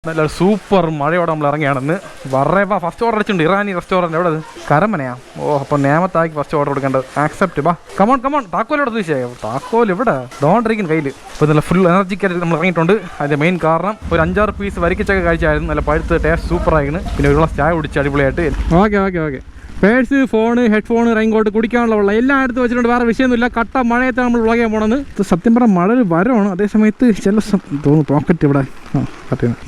നല്ലൊരു സൂപ്പർ മഴയോടെ നമ്മൾ ഇറങ്ങിയാണെന്ന് വറേവാ first order അടിച്ചിട്ടുണ്ട് ഇറാനി റെസ്റ്റോറൻറ്റ് എവിടെ കരമനയാ അപ്പോൾ നേമത്താക്കി ഫസ്റ്റ് ഓർഡർ കൊടുക്കേണ്ടത് ആക്സെപ്റ്റ് ബാ കമോൺ താക്കോൽ ഇവിടെ തീർച്ചയായും താക്കോൽ ഇവിടെ ഡോണ്ടിരിക്കും കയ്യിൽ ഇപ്പോൾ നല്ല ഫുൾ എനർജിക്കായിട്ട് നമ്മൾ ഇറങ്ങിയിട്ടുണ്ട് അതിൻ്റെ മെയിൻ കാരണം ഒരു 5-6 പീസ് വരിക്കച്ചൊക്കെ കഴിച്ചായിരുന്നു നല്ല പഴുത്ത് ടേസ്റ്റ് സൂപ്പറായിരുന്നു പിന്നെ ഒരു ഗ്ലാസ് ചായ കുടിച്ച് അടിപൊളിയായിട്ട് okay purse phone headphone raincoat കുടിക്കാനുള്ള വെള്ളം എല്ലാം എടുത്ത് വെച്ചിട്ടുണ്ട് വേറെ വിഷയമൊന്നുമില്ല കട്ട മഴയത്താണ് നമ്മൾ വ്ളോഗ് ചെയ്യാൻ പോണെന്ന് സത്യം പറഞ്ഞാൽ മഴ ഒരു വരമാണ് അതേ സമയത്ത് ചില തോന്നുന്നു പോക്കറ്റ് ഇവിടെ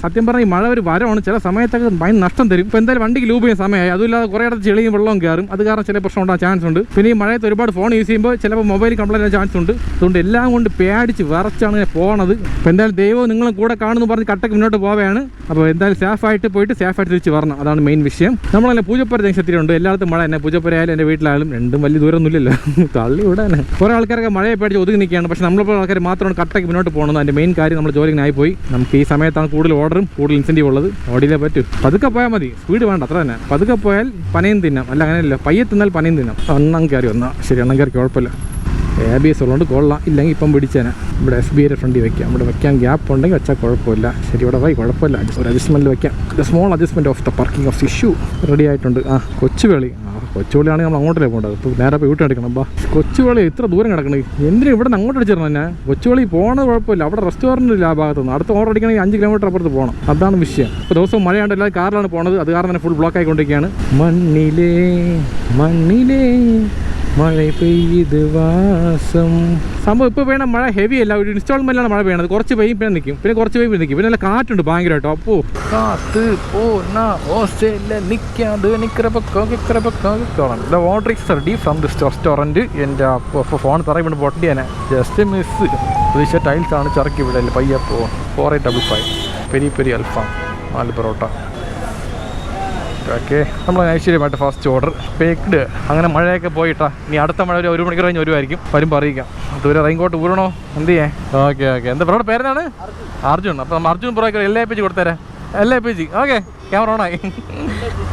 സത്യം പറഞ്ഞാൽ ഈ മഴ ഒരു വരമാണ് ചില സമയത്തൊക്കെ ഭയങ്കര നഷ്ടം തരും ഇപ്പോൾ എന്തായാലും വണ്ടിക്ക് ലൂബ് ചെയ്യാൻ സമയമായി അതുമില്ലാതെ കുറേ ഇടത്ത് ചെളിയും വെള്ളവും കയറും അത് കാരണം ചില പ്രശ്നം ഉണ്ടാകാൻ ചാൻസ് ഉണ്ട് പിന്നെ ഈ മഴയത്ത് ഒരുപാട് ഫോൺ യൂസ് ചെയ്യുമ്പോൾ ചിലപ്പോൾ മൊബൈൽ കംപ്ലൈൻറ്റ് ആകാൻ ചാൻസ് ഉണ്ട് അതുകൊണ്ട് എല്ലാം കൊണ്ട് പേടിച്ച് വിറച്ചാണ് ഇങ്ങനെ പോകണത് അപ്പോൾ എന്തായാലും ദൈവം നിങ്ങളും കൂടെ കാണുന്നു പറഞ്ഞ് കട്ടക്ക് മുന്നോട്ട് പോവുകയാണ് അപ്പോൾ എന്തായാലും സേഫായിട്ട് പോയിട്ട് സേഫായിട്ട് തിരിച്ച് വരണം അതാണ് മെയിൻ വിഷയം നമ്മളല്ലേ പൂജപ്പുര ജംഗ്ഷത്തിലുണ്ട് എല്ലായിടത്തും മഴ തന്നെ പൂജപ്പുര ആയാലും എൻ്റെ വീട്ടിലായാലും രണ്ടും വലിയ ദൂരമൊന്നുമില്ലല്ലോ തള്ളി ഇവിടെ തന്നെ കുറേ ആൾക്കാരൊക്കെ മഴയെ പേടിച്ച് ഒതുങ്ങി നിൽക്കുകയാണ് പക്ഷേ നമ്മളിപ്പോൾ ആൾക്കാർ മാത്രമാണ് കട്ടക്ക് മുന്നോട്ട് പോകുന്നത് അതിൻ്റെ മെയിൻ കാര്യം നമ്മൾ ജോലിങ്ങനായി പോയി നമുക്ക് ഈ സമയത്താണ് കൂടുതൽ ഓർഡറും കൂടുതൽ ഇൻസെൻറ്റീവ് ഉള്ളത് ഓടിയിലേ പറ്റൂ പതുക്കെ പോയാൽ മതി സ്പീഡ് വേണ്ട അത്ര തന്നെ പതുക്കെ പോയാൽ പനയും തിന്നാം അല്ല അങ്ങനെയല്ല പയ്യെ തിന്നാൽ പനയും തിന്നാം എണ്ണം കയറി വന്നാൽ ശരി എണ്ണം കയറി കുഴപ്പമില്ല ABS ഉള്ളതുകൊണ്ട് കൊള്ളാം ഇല്ലെങ്കിൽ ഇപ്പം പിടിച്ചേനെ ഇവിടെ SBIയുടെ ഫ്രണ്ടിൽ വെക്കാം ഇവിടെ വെക്കാൻ ഗ്യാപ്പ് ഉണ്ടെങ്കിൽ വെച്ചാൽ കുഴപ്പമില്ല ശരി ഇവിടെ പോയി കുഴപ്പമില്ല ഒരു അഡ്ജസ്റ്റ്മെൻറ്റിൽ വെക്കാം small adjustment of the parking of issue ready ആയിട്ടുണ്ട് കൊച്ചുവേളി കൊച്ചുവേളിയാണെങ്കിൽ നമ്മൾ അങ്ങോട്ടല്ലേ പോകേണ്ടത് ഇപ്പോൾ നേരെ പോയി വീട്ടിലെടുക്കണം ബാ കൊച്ചുവേളി ഇത്ര ദൂരം കിടക്കണത് എന്തിനും ഇവിടെ നിന്ന് അങ്ങോട്ട് അടിച്ചിരണം തന്നെ കൊച്ചുവേളി പോകുന്നത് കുഴപ്പമില്ല അവിടെ റെസ്റ്റോറൻറ്റ് ഇല്ല ആ ഭാഗത്തുനിന്ന് അടുത്ത ഓർഡർ അടിക്കണമെങ്കിൽ 5 കിലോമീറ്റർ അപ്പുറത്ത് പോകണം അതാണ് വിഷയം ഇപ്പോൾ ദിവസവും മഴയാണ്ട് എല്ലാവരും കാറിലാണ് പോകുന്നത് അത് കാരണം തന്നെ ഫുൾ ബ്ലോക്ക് ആയിക്കൊണ്ടിരിക്കുകയാണ് മണ്ണിലേ മഴ പെയ്ത് വാസം സംഭവം ഇപ്പോൾ വേണം മഴ ഹെവി അല്ല ഒരു ഇൻസ്റ്റാൾമെൻറ്റിലാണ് മഴ പെയ്യണത് കുറച്ച് പെയ്യും പിന്നെ നിൽക്കും പിന്നെ കുറച്ച് പെയ്യും നിൽക്കും പിന്നെ നല്ല കാറ്റുണ്ട് ഭയങ്കരമായിട്ടോ അപ്പോൾ കാത്ത് ഓർഡർ ഫ്രം ദിസ് റെസ്റ്റോറൻറ്റ് എൻ്റെ ഫോൺ തറ വീണ് പൊട്ടിയാനെ ജസ്റ്റ് മിസ് ഉദ്ദേശിച്ച ടൈൽസാണ് ചറക്കി വിടല്ലേ പയ്യപ്പോ 4855 പെരി അൽഫാം 4 പൊറോട്ട ഓക്കെ നമ്മൾ ഐശ്വര്യമായിട്ട് ഫസ്റ്റ് ഓർഡർ പേക്ഡ് അങ്ങനെ മഴയൊക്കെ പോയിട്ടാ ഇനി അടുത്ത മഴ ഒരു മണിക്കൂർ കഴിഞ്ഞ് വരുമായിരിക്കും വരുമ്പോൾ അറിയിക്കാം അതുവരെ റെയിൻകോട്ട് ഊരണോ എന്ത് ചെയ്യേ ഓക്കെ എന്താ ബ്രോയുടെ പേരെന്താണ് അർജുൻ അപ്പോൾ നമ്മൾ അർജുൻ ബ്രോയ്ക്ക് LAPG കൊടുത്തരാം LAPG ഓക്കെ ക്യാമറ ഓണായി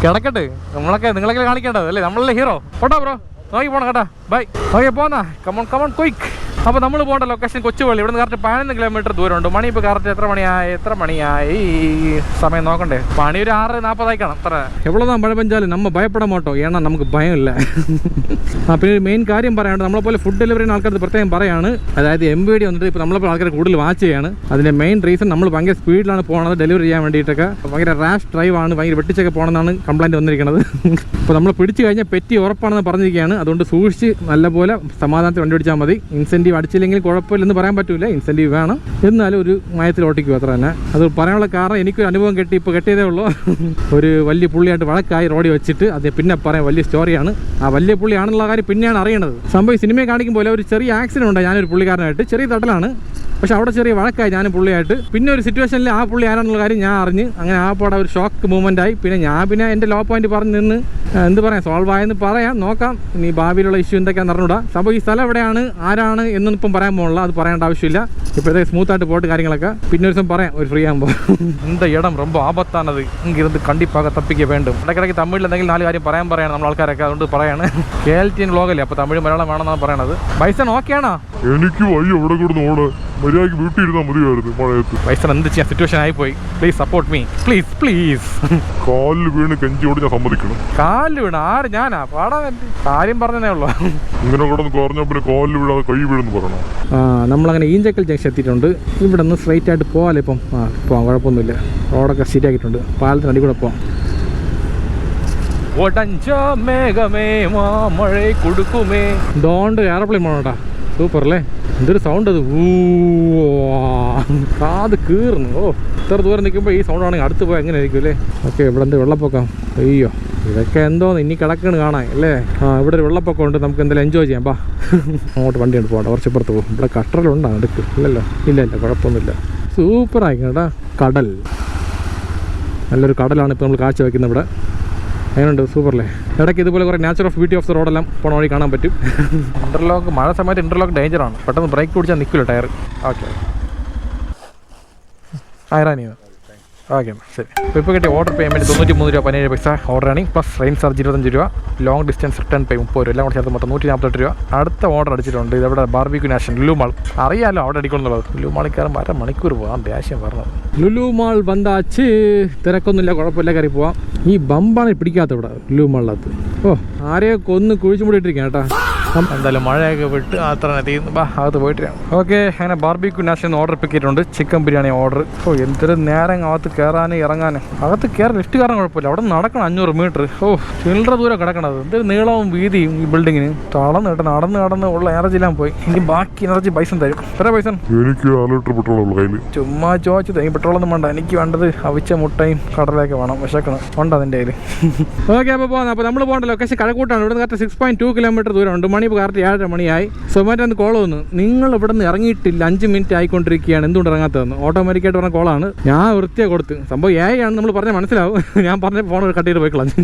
കിടക്കട്ടെ നിങ്ങളൊക്കെ കാണിക്കേണ്ടത് അല്ലേ നമ്മളല്ലേ ഹീറോ പോട്ടോ ബ്രോ നോക്കി പോണം കേട്ടാ ബൈ ഓക്കെ പോന്നാ കമോൺ ക്വിക്ക് അപ്പോൾ നമ്മൾ പോകേണ്ട ലൊക്കേഷൻ കൊച്ചുപള്ളി ഇവിടെ നിന്ന് കറക്റ്റ് 11 കിലോമീറ്റർ ദൂരമുണ്ട് മണി ഇപ്പോൾ കറക്റ്റ് എത്ര മണിയായി സമയം നോക്കണ്ടേ മണി ഒരു 6:40 കാണാം അത്ര എவ்வளோதான் മഴ പെഞ്ചാലും നമ്മൾ ഭയപ്പെടാൻ മാട്ടോ ഏന്നാ നമുക്ക് ഭയമില്ല പിന്നെ ഒരു മെയിൻ കാര്യം പറയാനുണ്ട് നമ്മളെപ്പോലെ ഫുഡ് ഡെലിവറി ആൾക്കാർക്ക് പ്രത്യേകം പറയാണ് അതായത് MVD വന്നിട്ട് ഇപ്പോൾ നമ്മളെപ്പോലെ ആൾക്കാർ കൂടുതൽ വാച്ച് ചെയ്യാണ് അതിൻ്റെ മെയിൻ റീസൺ നമ്മൾ ഭയങ്കര സ്പീഡിലാണ് പോകുന്നത് ഡെലിവറി ചെയ്യാൻ വേണ്ടിയിട്ടൊക്കെ ഭയങ്കര റാഷ് ഡ്രൈവാണ് ഭയങ്കര വെട്ടിച്ചൊക്കെ പോകണമെന്നാണ് കംപ്ലയിൻറ്റ് വന്നിരിക്കുന്നത് അപ്പോൾ നമ്മൾ പിടിച്ചു കഴിഞ്ഞാൽ പെറ്റി ഉറപ്പാണെന്ന് പറഞ്ഞിരിക്കുകയാണ് അതുകൊണ്ട് സൂക്ഷിച്ച് നല്ലപോലെ സമാധാനത്തിൽ വണ്ടി പിടിച്ചാൽ മതി ഇൻസെൻറ്റീവ് അടിച്ചില്ലെങ്കിൽ കുഴപ്പമില്ലെന്ന് പറയാൻ പറ്റില്ല ഇൻസെൻറ്റീവ് വേണം എന്നാലും ഒരു മയത്തിൽ ഓട്ടിക്കും അത്ര തന്നെ അത് പറയാനുള്ള കാരണം എനിക്കൊരു അനുഭവം കിട്ടിയതേ ഉള്ളൂ ഒരു വലിയ പുള്ളിയായിട്ട് വഴക്കായി റോഡിൽ വെച്ചിട്ട് അത് പിന്നെ പറയാൻ വലിയ സ്റ്റോറിയാണ് ആ വലിയ പുള്ളിയാണെന്നുള്ള കാര്യം പിന്നെയാണ് അറിയണത് സംഭവം സിനിമയെ കാണിക്കുമ്പോൾ ഒരു ചെറിയ ആക്സിഡൻറ്റ് ഉണ്ട് ഞാനൊരു പുള്ളിക്കാരനായിട്ട് ചെറിയ തട്ടലാണ് പക്ഷെ അവിടെ ചെറിയ വഴക്കായി ഞാനും പുള്ളിയായിട്ട് പിന്നെ ഒരു സിറ്റുവേഷനിൽ ആ പുള്ളി ആരാണെന്നുള്ള കാര്യം ഞാൻ അറിഞ്ഞ് അങ്ങനെ ആ പാടെ ഒരു ഷോക്ക് മൂവ്മെൻ്റ് ആയി പിന്നെ എൻ്റെ ലോ പോയിന്റ് പറഞ്ഞ് നിന്ന് എന്ത് പറയാം സോൾവ് ആയെന്ന് പറയാം നോക്കാം ഇനി ഭാവിയിലുള്ള ഇഷ്യൂ എന്തൊക്കെയാണെന്ന് അറിഞ്ഞൂടാ സംഭവം ഈ സ്ഥലം എവിടെയാണ് ആരാണ് എന്നൊന്നും ഇപ്പം പറയാൻ പോകണില്ല അത് പറയേണ്ട ആവശ്യമില്ല ഇപ്പോഴത്തെ സ്മൂത്തായിട്ട് പോയിട്ട് കാര്യങ്ങളൊക്കെ പിന്നെ ഒരു ദിവസം പറയാം ഒരു ഫ്രീ ആകുമ്പോൾ இந்த இடம் ரொம்ப ஆபத்தானது இங்கிருந்து கண்டிப்பாக தப்பிக்க வேண்டும் ഇടയ്ക്കിടയ്ക്ക് തമിഴിൽ എന്തെങ്കിലും 4 കാര്യം പറയാണ് നമ്മൾ ആൾക്കാരൊക്കെ അതുകൊണ്ട് പറയാണ് KLTN വ്ളോഗല്ലേ അപ്പോൾ തമിഴ് മലയാളം വേണമെന്നാണ് പറയണത് ബൈസൺ ഓക്കെയാണോ എനിക്ക് വയ്യ എവിടെ കൂടെ ഓട് മര്യാദയ്ക്ക് വീട്ടിൽ ഇരുന്നാൽ മതിയായിരുന്നു മഴയത്ത് ബൈസൺ എന്ത് ചെയ്യാൻ സിറ്റുവേഷൻ ആയി പോയി പ്ലീസ് സപ്പോർട്ട് മീ പ്ലീസ് കാലിൽ വീണ് കെഞ്ചിയോട് ഞാൻ സമ്മതിക്കണം കാലിൽ വീണ് ആര് ഞാനാ പാടാൻ കാര്യം പറഞ്ഞതേ ഉള്ളൂ ഇങ്ങനെ കിടന്ന് കുറഞ്ഞാൽ പിന്നെ കാലിൽ വീഴാതെ കൈ വീഴുന്നു പറയണം നമ്മളങ്ങനെ ഈഞ്ചക്കൽ ജംഗ്ഷൻ എത്തിയിട്ടുണ്ട് ഇവിടെ നിന്ന് സ്ട്രൈറ്റ് ആയിട്ട് പോകാമല്ലോ ഇപ്പം പോകാം കുഴപ്പമൊന്നുമില്ല റോഡൊക്കെ ശരിയാക്കിയിട്ടുണ്ട് പാലത്തിന് അടി കൂടെ പോകാം ഡോണ്ട് എയർപ്ലെയിൻ പോകണോട്ടാ സൂപ്പർ അല്ലേ എന്തൊരു സൗണ്ട് അത് കാത് കീറുന്നു ഇത്ര ദൂരം നിൽക്കുമ്പോൾ ഈ സൗണ്ട് ആണെങ്കിൽ അടുത്ത് പോയാൽ എങ്ങനെ ആയിരിക്കും അല്ലേ ഓക്കെ ഇവിടെ എന്ത് വെള്ളപ്പൊക്കം അയ്യോ ഇതൊക്കെ എന്തോന്ന് ഇനി കിടക്കണ് കാണാൻ അല്ലേ ഇവിടെ ഒരു വെള്ളപ്പൊക്കം ഉണ്ട് നമുക്ക് എന്തായാലും എൻജോയ് ചെയ്യാം ബാ അങ്ങോട്ട് വണ്ടി കൊണ്ട് പോകണ്ട കുറച്ച് പുറത്ത് പോകും ഇവിടെ കട്ടറലുണ്ടോ അടുക്ക് ഇല്ലല്ലോ ഇല്ല കുഴപ്പമൊന്നുമില്ല സൂപ്പറായി കേട്ടാ കടൽ നല്ലൊരു കടലാണ് ഇപ്പോൾ നമ്മൾ കാഴ്ച വയ്ക്കുന്നത് ഇവിടെ അങ്ങനെയുണ്ട് സൂപ്പറല്ലേ ഇടയ്ക്ക് ഇതുപോലെ കുറേ natural of beauty of the റോഡെല്ലാം പോണ വഴി കാണാൻ പറ്റും ഇൻ്റർലോക്ക് മഴ സമയത്ത് ഇൻ്റർലോക്ക് ഡേഞ്ചറാണ് പെട്ടെന്ന് ബ്രേക്ക് പിടിച്ചാൽ നിൽക്കില്ല ടയർ ഓക്കെ ഐറാനിയോ ഓക്കെ ശരി. ഇപ്പോൾ കിട്ടിയ ഓർഡർ പേയ്മെൻറ്റ് 93 രൂപ 17 പൈസ ഓർഡറാണ്, പ്ലസ് ട്രെയിൻ ചാർജ് 25 രൂപ, ലോങ് ഡിസ്റ്റൻസ് റിട്ടേൺ പേ 30 രൂപ, എല്ലാം കൂടെ ചേർത്ത് മൊത്തം 148 രൂപ. അടുത്ത ഓർഡർ അടിച്ചിട്ടുണ്ട്. ഇതവിടെ ബാർബിക്യൂ നാഷൻ ലുലു മാൾ, അറിയാമല്ലോ അവിടെ അടിക്കണമെന്നുള്ളത്. ലുലു മാളിൽ കയറുമ്പോൾ 1/2 മണിക്കൂർ പോകാം, ദേഷ്യം പറഞ്ഞത്. ലുലു മാൾ വന്നാച്ച്, തിരക്കൊന്നുമില്ല, കുഴപ്പമില്ല, കയറി പോവാം. ഈ ബമ്പാണ് പിടിക്കാത്ത ഇവിടെ ലുലു മാളിനകത്ത്. ഓ ആരെയോ കൊന്ന് കുഴിച്ചു മൂടിയിട്ടിരിക്കാം കേട്ടോ. എന്തായാലും മഴയൊക്കെ വിട്ട് അത്ര തീർന്നു, ബാ അകത്ത് പോയിട്ട്. ഓക്കെ, അങ്ങനെ ബാർബിക്യൂ നാഷൻ ഓർഡർ പിക്ക് ചെയ്തിട്ടുണ്ട്. Chicken biryani order. ഓ എന്തൊരു നേരം അകത്ത് കയറാനും ഇറങ്ങാനും. അകത്ത് കയറാൻ ലിഫ്റ്റ് കയറാൻ കുഴപ്പമില്ല, അവിടെ നടക്കണം 500 മീറ്റർ. ഓ ചില്ലറ ദൂരം കിടക്കണത്. എന്തൊരു നീളവും വീതിയും ഈ ബിൽഡിങ്ങിന്. നടന്ന് ഉള്ള എനർജിയെല്ലാം പോയി. ഇനി ബാക്കി എനർജി പൈസ തരും. എത്ര പൈസ? എനിക്ക് 4 ലിറ്റർ പെട്രോൾ ഉള്ളു കയ്യിൽ. ചുമ്മാ ചോദിച്ചത്. ഈ പെട്രോളൊന്നും വേണ്ട, എനിക്ക് വേണ്ടത് അവിച്ച മുട്ടയും കടലൊക്കെ വേണം. വിശക്കണം ഉണ്ട് അതിൻ്റെ കയ്യിൽ. ഓക്കെ, അപ്പോൾ പോകുന്നത്. അപ്പോൾ നമ്മൾ പോകേണ്ട ലൊക്കേഷൻ കഴക്കൂട്ടാണ്. ഇവിടെ നിന്ന് കറക്റ്റ് 6.2 കിലോമീറ്റർ ദൂരമുണ്ട്. മണി ഇപ്പോൾ കറക്റ്റ് 7:30 മണിയായി. സൊമാറ്റോ ഒന്ന് കോൾ വന്നു, നിങ്ങൾ ഇവിടെ നിന്ന് ഇറങ്ങിയിട്ടില്ല, 5 മിനിറ്റ് ആയിക്കൊണ്ടിരിക്കുകയാണ്, എന്തുകൊണ്ട് ഇറങ്ങാത്തതെന്ന്. ഓട്ടോമാറ്റിക്കായിട്ട് പറഞ്ഞ കോളാണ്. ഞാൻ വൃത്തിയാണ് കൊടുത്ത്. സംഭവം ആണ് നമ്മൾ പറഞ്ഞാൽ മനസ്സിലാവും. ഞാൻ പറഞ്ഞ ഫോൺ കട്ട് ചെയ്ത് പോയി കളഞ്ഞു.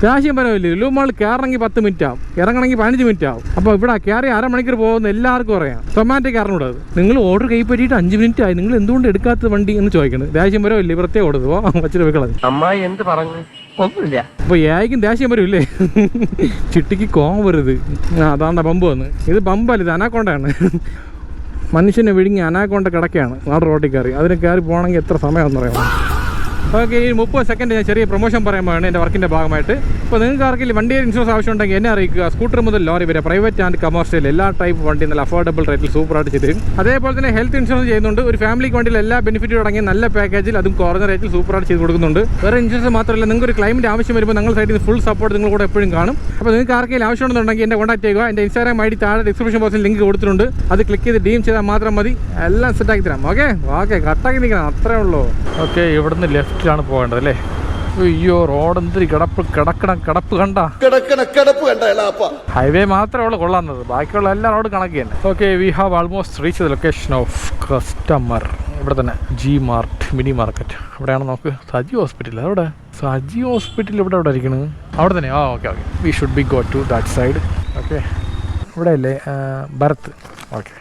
രാഷ്യം പരമില്ല. ലുലു മാൾ കയറണമെങ്കിൽ 10 മിനിറ്റ് ആവും, ഇറങ്ങണമെങ്കിൽ 15 മിനിറ്റ് ആവും. അപ്പോൾ ഇവിടെ കയറി 1/2 മണിക്കൂർ പോകുന്ന എല്ലാവർക്കും അറിയാം. സൊമാറ്റോയ്ക്ക് അറിഞ്ഞൂടത്. നിങ്ങൾ ഓർഡർ കൈ പറ്റിയിട്ട് 5 മിനിറ്റ് ആയി, നിങ്ങൾ എന്തുകൊണ്ട് എടുക്കാത്ത വണ്ടി എന്ന് ചോദിക്കുന്നത്. രാഷ്യം പരമില്ല, വൃത്തിയാണ് കൊടുത്തു വച്ചിട്ട് പോയി കളഞ്ഞു. അമ്മായി എന്ത് പറഞ്ഞു? ഒന്നുമില്ല. അപ്പോൾ ഏയ്ക്കും ദേഷ്യം വരും, ചിട്ടിക്ക് കോവരുത്. അതാണ്ട പമ്പ് വന്ന്. ഇത് പമ്പല്ല, ഇത് അനാക്കോണ്ടയാണ്. മനുഷ്യനെ വിഴുങ്ങി അനാക്കോണ്ട കിടക്കുകയാണ് നാട് റോട്ടിൽ കയറി. അതിന് കയറി പോകണമെങ്കിൽ എത്ര സമയമെന്ന് പറയാമോ. ഓക്കെ, ഈ 30 സെക്കൻഡ് ഞാൻ ചെറിയ പ്രൊമോഷൻ പറയാൻ പോവാണ് എൻ്റെ വർക്കിൻ്റെ ഭാഗമായിട്ട്. ഇപ്പോൾ നിങ്ങൾക്ക് ആർക്കെങ്കിലും വണ്ടിയുടെ ഇൻഷുറൻസ് ആവശ്യമുണ്ടെങ്കിൽ എന്നെ അറിയിക്കുക. സ്കൂട്ടർ മുതൽ ലോറി വരെ പ്രൈവറ്റ് ആൻഡ് കമേഴ്ഷ്യൽ എല്ലാ ടൈപ്പ് വണ്ടി നല്ല അഫോർഡബിൾ റേറ്റിൽ സൂപ്പറായിട്ട് ചെയ്ത് തരും. അതേപോലെ തന്നെ ഹെൽത്ത് ഇൻഷുറൻസ് ചെയ്യുന്നുണ്ട്. ഒരു ഫാമിലിക്ക് വണ്ടിയിൽ എല്ലാ ബെനിഫിറ്റും അടങ്ങിയ നല്ല പാക്കേജിൽ, അതും കുറഞ്ഞ റേറ്റിൽ സൂപ്പറായിട്ട് ചെയ്ത് കൊടുക്കുന്നുണ്ട്. വേറെ ഇൻഷുറൻസ് മാത്രമല്ല, നിങ്ങൾക്ക് ഒരു ക്ലൈമിൻ്റെ ആവശ്യം വരുമ്പോൾ ഞങ്ങൾ സൈഡിൽ നിന്ന് ഫുൾ സപ്പോർട്ട് നിങ്ങൾ കൂടെ എപ്പോഴും കാണും. അപ്പോൾ നിങ്ങൾക്ക് ആർക്കെങ്കിലും ആവശ്യമുണ്ടെന്നുണ്ടെങ്കിൽ എന്നെ കോൺടാക്ട് ചെയ്യുക. എൻ്റെ ഇൻസ്റ്റാഗ്രാം ID താഴെ ഡിസ്ക്രിപ്ഷൻ ബോക്സിൽ ലിങ്ക് കൊടുത്തിട്ടുണ്ട്. അത് ക്ലിക്ക് ചെയ്ത് ഡീം ചെയ്താൽ മാത്രം മതി, എല്ലാം സെറ്റാക്കി തരാം. ഓക്കെ കട്ടാക്കി നിൽക്കണം, അത്രേ ഉള്ളൂ. ഓക്കെ, ഇവിടുന്ന് ലെഫ്റ്റിലാണ് പോകേണ്ടത് അല്ലേ. അയ്യോ റോഡ് എന്തൊരു കിടപ്പ് കണ്ട ഹൈവേ മാത്രമേ ഉള്ളൂ കൊള്ളാന്നത്, ബാക്കിയുള്ള എല്ലാ റോഡ് കണക്ക് തന്നെ. Okay, we have almost reach the location of customer. ഇവിടെ തന്നെ ജി മാർട്ട് മിനി മാർക്കറ്റ്. അവിടെയാണ് നമുക്ക് സജി ഹോസ്പിറ്റൽ. അവിടെ സജി ഹോസ്പിറ്റൽ ഇവിടെ ഇരിക്കുന്നത് അവിടെ തന്നെ. Okay we should be go to that side. Okay, ഇവിടെ അല്ലേ ഭരത്. ഓക്കെ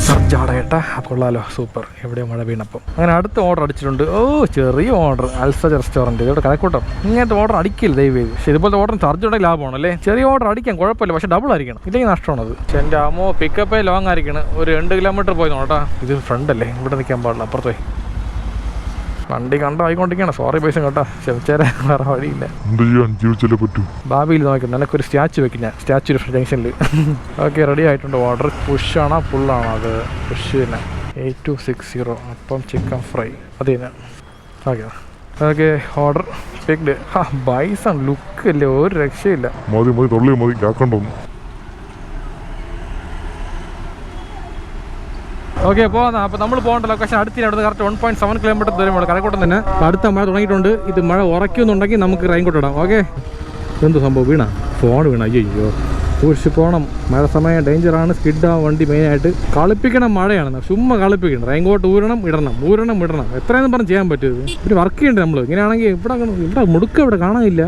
സർജാടേട്ടാ, കൊള്ളാലോ, സൂപ്പർ. എവിടെയോ മഴ വീണപ്പം. അങ്ങനെ അടുത്ത ഓർഡർ അടിച്ചിട്ടുണ്ട്. ഓ ചെറിയ ഓർഡർ, അൽസജ് റെസ്റ്റോറൻറ്റ്. ഇവിടെ കണക്കൂട്ടം. ഇങ്ങനത്തെ ഓർഡർ അടിക്കില്ല ദയവ്. പക്ഷേ ഇതുപോലത്തെ ഓർഡർ ചാർജ് ഉണ്ടെങ്കിൽ ലാഭമാണ് അല്ലേ. ചെറിയ ഓർഡർ അടിക്കാൻ കുഴപ്പമില്ല, പക്ഷേ ഡബിൾ ആയിരിക്കണം, ഇല്ലെങ്കിൽ നഷ്ടമാണത്. എൻ്റെ അമ്മോ പിക്കപ്പേ ലോങ് ആയിരിക്കണം. ഒരു 2 കിലോമീറ്റർ പോയി നോട്ടാ. ഇത് ഫ്രണ്ട് അല്ലേ, ഇവിടെ നിൽക്കാൻ പാടില്ല, അപ്പുറത്ത് പോയി. വണ്ടി കണ്ടായിക്കൊണ്ടിരിക്കുകയാണ്. സോറി പൈസ കേട്ടോ, ക്ഷമിച്ചേരാ, വേറെ വഴിയില്ല. ഭാവിയിൽ നോക്കും നിനക്കൊരു സ്റ്റാച്ചു വെക്കും ഞാൻ, സ്റ്റാച്ചു ജംഗ്ഷനിൽ. ഓക്കെ, റെഡി ആയിട്ടുണ്ട്. ഓർഡർ പുഷാണോ ഫുള്ളാണോ? അത് പുഷ് തന്നെ. 8260 അപ്പം ചിക്കൻ ഫ്രൈ അത് തന്നെ. Okay order picked. Bison look അല്ലേ, ഒരു രക്ഷയില്ല. ഓക്കെ പോകാം. അപ്പോൾ നമ്മൾ പോകേണ്ട ലൊക്കേഷൻ അടുത്തില്ല. അവിടെ കറക്റ്റ് 1.7 കിലോമീറ്റർ ദൂരമാണ് കരക്കോട്ടം തന്നെ. അടുത്ത മഴ തുടങ്ങിയിട്ടുണ്ട്. ഇത് മഴ ഉറയ്ക്കുന്നുണ്ടെങ്കിൽ നമുക്ക് റെയിൻകോട്ട് ഇടാം. ഓക്കെ, എന്ത് സംഭവം വീണ? ഫോൺ വീണ. അയ്യോ സൂക്ഷിച്ച് പോകണം, മഴ സമയം ഡേഞ്ചറാണ്. സ്കിഡാവും വണ്ടി. മെയിനായിട്ട് കളിപ്പിക്കണം, മഴയാണ്, ചുമ്മാ കളിപ്പിക്കണം. റെയിൻകോട്ട് ഊരണം. എത്രയെന്നും പറഞ്ഞ് ചെയ്യാൻ പറ്റും. ഒരു വർക്ക് ചെയ്യണ്ടേ നമ്മൾ. ഇങ്ങനെയാണെങ്കിൽ ഇവിടെ മുടുക്ക ഇവിടെ കാണാനില്ല.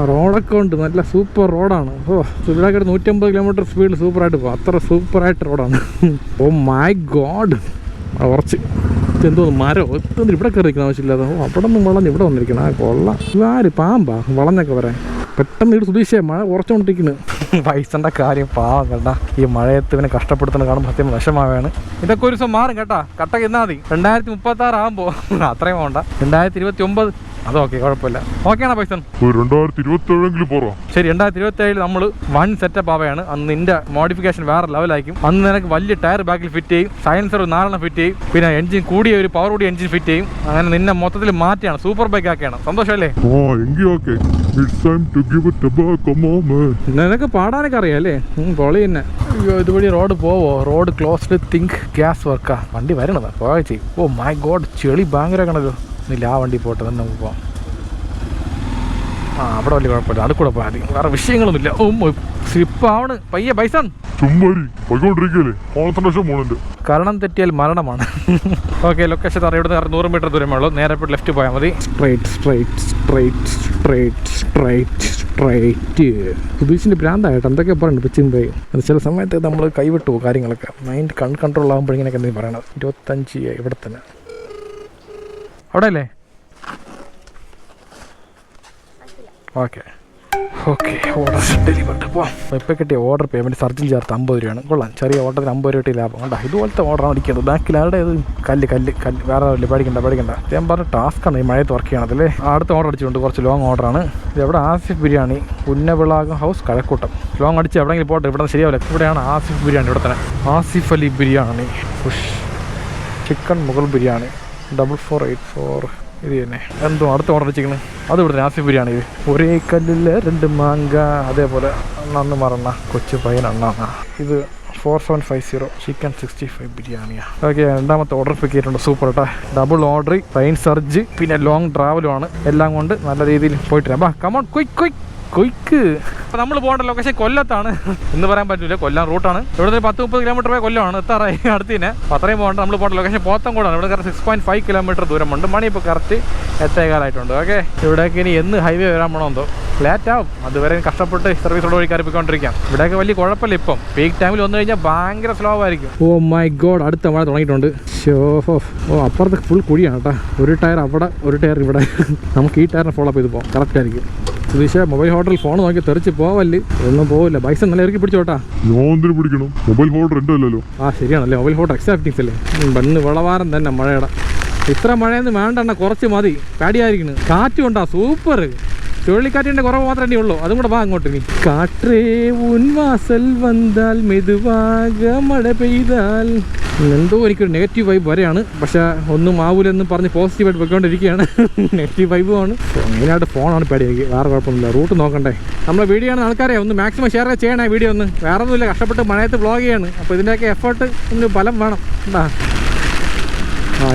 റോഡൊക്കെ ഉണ്ട്, നല്ല സൂപ്പർ റോഡാണ്. ഇവിടെ 150 കിലോമീറ്റർ സ്പീഡിൽ സൂപ്പറായിട്ട് പോകും, അത്ര സൂപ്പറായിട്ട് റോഡാണ്. ഓ മൈ ഗോഡ്, ഉറച്ച് എന്തോ മരം ഇവിടെ കയറിയിരിക്കുന്ന ആവശ്യമില്ലാതെ. അവിടെ നിന്നും വളഞ്ഞ് ഇവിടെ വന്നിരിക്കണം. കൊള്ളാം. ഇതാര് പാമ്പാ വളഞ്ഞൊക്കെ വരാൻ. പെട്ടെന്ന് ഇവിടെ സുതീഷേ മഴ ഉറച്ചുകൊണ്ടിരിക്കുന്നു. പൈസൻ്റെ കാര്യം പാവം കേട്ടാ. ഈ മഴയത്ത് ഇവനെ കഷ്ടപ്പെടുത്തുന്ന കാണുമ്പോൾ സത്യം വിഷമാവാണ്. ഇതൊക്കെ ഒരു ദിവസം മാറും കേട്ടാ. കട്ടക്ക് എന്നാൽ മതി. 2036 ആകുമ്പോൾ അത്രയും വേണ്ട, 2029 അതൊക്കെ കുഴപ്പമില്ല. ഓക്കെയാണോ പൈസ? 2027 പോറാം. ശരി, 2027 നമ്മൾ വൺ സെറ്റപ്പ് ആവുകയാണ്. അന്ന് നിന്റെ മോഡിഫിക്കേഷൻ വേറെ ലെവലായിരിക്കും. അന്ന് നിനക്ക് വലിയ ടയർ ബാക്കിൽ ഫിറ്റ് ചെയ്യും, സൈലൻസർ 4 ഫിറ്റ് ചെയ്യും, പിന്നെ എഞ്ചിൻ കൂടിയ ഒരു പവർ കൂടിയ എഞ്ചിൻ ഫിറ്റ് ചെയ്യും. അങ്ങനെ നിന്നെ മൊത്തത്തിൽ മാറ്റിയാണ്, സൂപ്പർ ബൈക്ക് ആക്കിയാണ്. സന്തോഷമല്ലേ? നിനക്ക് പാടാനൊക്കെ അറിയാം അല്ലേ? പൊളി തന്നെ. അയ്യോ ഇതുവഴി റോഡ് പോവോ? റോഡ് ക്ലോസ്ഡ്, തിങ്ക് ഗ്യാസ് വർക്കാ. വണ്ടി വരണതാ പോയ ചെയ്യും. ഓ മൈ ഗോഡ്, ചെളി ഭയങ്കരമാണല്ലോ. ഇല്ല ആ വണ്ടി പോട്ടെ, തന്നെ നമുക്ക് പോവാം. അവിടെ വലിയ കുഴപ്പമില്ല, അത് കൂടെ പോയാൽ മതി, വേറെ വിഷയങ്ങളൊന്നുമില്ല. ഓ സ്ലിപ്പാവണ് പയ്യെ ബൈസൺ. കാരണം തെറ്റിയാൽ മരണമാണ്. ഓക്കെ, ലൊക്കേഷൻ അറിയാം. ഇവിടെ 100 മീറ്റർ ദൂരമേ ഉള്ളൂ. നേരെ ലെഫ്റ്റ് പോയാൽ മതി. സ്ട്രൈറ്റ് സ്ട്രൈറ്റ് സുധീഷിൻ്റെ ഭ്രാന്തായിട്ട് എന്തൊക്കെ പറയുന്നുണ്ട് പിച്ചിൻ്റെ. അത് ചില സമയത്ത് നമ്മൾ കൈവിട്ടു പോകും കാര്യങ്ങളൊക്കെ. മൈൻഡ് കൺട്രോൾ ആകുമ്പോഴേങ്ങനെയൊക്കെ എന്തെങ്കിലും പറയണത്. 25 ഇവിടെ തന്നെ അവിടെ അല്ലേ? ഓക്കെ ഓർഡർ ഡെലിവറി പോവാം. ഇപ്പോൾ കിട്ടിയ ഓർഡർ പേയ്മെൻറ്റ് സർജിൽ ചേർത്ത് 50 രൂപയാണ്. കൊള്ളാം, ചെറിയ ഓർഡറിന് 50 രൂപ ലാഭം. കണ്ട ഇതുപോലത്തെ ഓർഡറാണ് അടിക്കുന്നത്. ബാക്കിൽ ആരുടെ ഇത് കല്ല് വേറെ ഇല്ല. പേടിക്കണ്ട. ഞാൻ പറഞ്ഞ ടാസ്ക്കാണ് ഈ മഴയത്ത് വർക്ക് ചെയ്യണത് അല്ലേ. അടുത്ത ഓർഡർ അടിച്ചുകൊണ്ട് കുറച്ച് ലോങ് ഓർഡറാണ്. ഇതെവിടെ? ആസിഫ് ബിരിയാണി, പുന്നവിളാകം ഹൗസ്, കഴക്കൂട്ടം. ലോങ് അടിച്ച് എവിടെയെങ്കിലും പോട്ടെ, ഇവിടെ ശരിയാവില്ല. ഇവിടെയാണ് ആസിഫ് ബിരിയാണി. ഇവിടെ തന്നെ ആസിഫ് അലി ബിരിയാണി, ഫുഷ് ചിക്കൻ മുഗൾ ബിരിയാണി 4484. ഇത് തന്നെ എന്തോ അടുത്ത ഓർഡർ വെച്ചിരിക്കുന്നത്. അത് ഇവിടെ ആസിഫ് ബിരിയാണി. ഇത് ഒരേ കല്ലിൽ 2 മാങ്ക. അതേപോലെ നന്ന് മറന്ന കൊച്ചു പയ്യൻ അണ്ണാണ്. ഇത് 4750 ചിക്കൻ 65 ബിരിയാണിയാണ്. ഓക്കെ, രണ്ടാമത്തെ ഓർഡർ പിക്ക് ചെയ്തിട്ടുണ്ട്. സൂപ്പർ കേട്ടോ. ഡബിൾ ഓർഡർ, ട്രെയിൻ സർജ്, പിന്നെ ലോങ് ട്രാവലുമാണ്. എല്ലാം കൊണ്ട് നല്ല രീതിയിൽ പോയിട്ട് ബാ കമോൺ ക്വിക്ക്. അപ്പോൾ നമ്മൾ പോകേണ്ട ലൊക്കേഷൻ കൊല്ലത്താണ് എന്ന് പറയാൻ പറ്റില്ല. കൊല്ലം റൂട്ടാണ്. ഇവിടെ നിന്ന് 10-30 കിലോമീറ്റർ പോയ കൊല്ലമാണ്. എത്താറായി അടുത്ത് തന്നെ. അപ്പോൾ അത്രയും പോകേണ്ട. നമ്മൾ പോകേണ്ട ലൊക്കേഷൻ പോത്തൻകോടാണ്. ഇവിടെ കറക്റ്റ് 6.5 കിലോമീറ്റർ ദൂരമുണ്ട്. മണി ഇപ്പോൾ കറക്റ്റ് 8:15 ഓക്കെ. ഇവിടേക്ക് ഇനി എന്ന് ഹൈവേ വരാൻ പോകണമെന്തോ ലേറ്റ് ആവും. അതുവരെ കഷ്ടപ്പെട്ട് സർവീസോട് വഴി കയറിപ്പോയിക്കൊണ്ടിരിക്കാം. ഇവിടെയൊക്കെ വലിയ കുഴപ്പമില്ല. ഇപ്പം പീക്ക് ടൈമിൽ വന്നു കഴിഞ്ഞാൽ ഭയങ്കര സ്ലോ ആയിരിക്കും. ഓ മൈ ഗോഡ്, അടുത്ത മഴ തുടങ്ങിയിട്ടുണ്ട്. അപ്പുറത്ത് ഫുൾ കുഴിയാണ് കേട്ടോ. ഒരു ടയർ അവിടെ, ഒരു ടയർ ഇവിടെ. നമുക്ക് ഈ ടയറിനെ ഫോളോ ചെയ്ത് പോകാം. കറക്റ്റ് ആയിരിക്കും. സുധീഷ മൊബൈൽ ഹോട്ടൽ ഫോൺ നോക്കി തെറിച്ച് പോവല്ലേ. ഒന്നും പോവില്ല. ബൈസൺ നല്ല ഇറക്കി പിടിച്ചോട്ടാ. പിടിക്കണം. മൊബൈൽ ഹോട്ടൽ എൻ്റെ അല്ലല്ലോ. ശരിയാണല്ലേ, മൊബൈൽ ഹോട്ടൽ എക്സ്ട്രാ ഫിറ്റിങ്സ് അല്ലേ. ബണ്ണ് വളവാരം തന്നെ മഴയുടെ. ഇത്ര മഴയൊന്നും വേണ്ടെണ്ണ, കുറച്ച് മതി. പാടിയായിരിക്കുന്നു. കാറ്റും ഉണ്ടാ സൂപ്പർ. ചുഴലിക്കാറ്റിൻ്റെ കുറവ് മാത്രമേ ഉള്ളൂ. അതും കൂടെ വാ അങ്ങോട്ട്. നീ കാറ്റേ ഉൻവാസൽ വന്നാൽ മെതുവാക മഴ പെയ്താൽ. എന്തോ എനിക്കൊരു നെഗറ്റീവ് വൈബ് വരെയാണ്. പക്ഷേ ഒന്നും ആവൂലെന്ന് പറഞ്ഞ് പോസിറ്റീവായിട്ട് പോയിക്കൊണ്ടിരിക്കുകയാണ്. നെഗറ്റീവ് വൈബുമാണ്. മെയിനായിട്ട് ഫോണാണ് പേടിയാക്കി. വേറെ കുഴപ്പമൊന്നുമില്ല. റൂട്ട് നോക്കണ്ടേ. നമ്മളെ വീഡിയോ ആണ് ആൾക്കാരെ ഒന്ന് മാക്സിമം ഷെയർ ചെയ്യണേ. വീഡിയോ ഒന്ന് വേറെ ഒന്നുമില്ല. കഷ്ടപ്പെട്ട് മഴയത്ത് വ്ളോഗ് ചെയ്യാണ്. അപ്പോൾ ഇതിൻ്റെയൊക്കെ എഫേർട്ട് ഒന്ന് ബലം വേണം. എന്താ